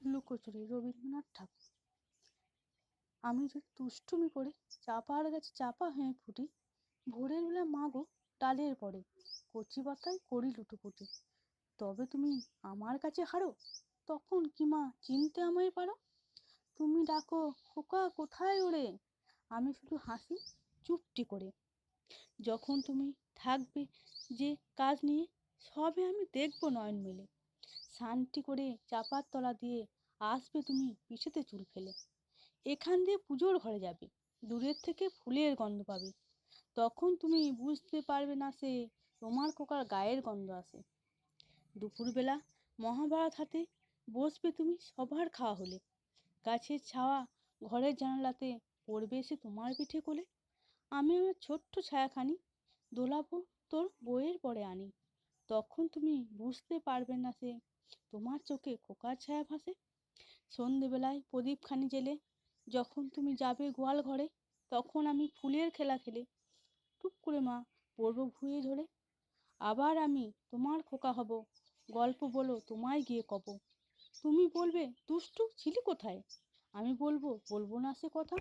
লুকোচুরি, রবীন্দ্রনাথ ঠাকুর। আমি যদি দুষ্টুমি করে চাপার গাছে চাপা হয়ে ফুটি, ভোরের বেলা মা গো ডালের পরে কচি পাতায় করি লুটোপুটি। তবে তুমি আমার কাছে হারো, তখন কি মা চিনতে আমায় পারো? তুমি ডাকো খোকা কোথায় ওরে, আমি শুধু হাসি চুপটি করে। যখন তুমি থাকবে যে কাজ নিয়ে, সবে আমি দেখবো নয়ন মেলে। শান্তি করে চাপার তলা দিয়ে আসবে তুমি পিছেতে চুল ফেলে। এখান দিয়ে পুজোর ঘরে যাবে, দূরের থেকে ফুলের গন্ধ পাবে। তখন তুমি বুঝতে পারবে না সে তোমার খোকার গায়ের গন্ধ আসে। দুপুরবেলা মহাভারত হাতে বসবে তুমি সবার খাওয়া হলে। গাছের ছাওয়া ঘরের জানালাতে পড়বে এসে তোমার পিঠে কোলে। আমি আমার ছোট্ট ছায়াখানি দোলাবো তোর বইয়ের পরে আনি। তখন তুমি বুঝতে পারবে না সে তোমার চোখে খোকার ছায়া ভাসে। সন্ধেবেলায় প্রদীপখানি জেলে যখন তুমি যাবে গোয়াল ঘরে, তখন আমি ফুলের খেলা খেলে টুক করে মা পড়বো ভুঁয়ে ধরে। আবার আমি তোমার খোকা হব, গল্প বলো তোমায় গিয়ে কব। তুমি বলবে দুষ্টু ছিলি কোথায়, আমি বলবো বলবো না সে কথা।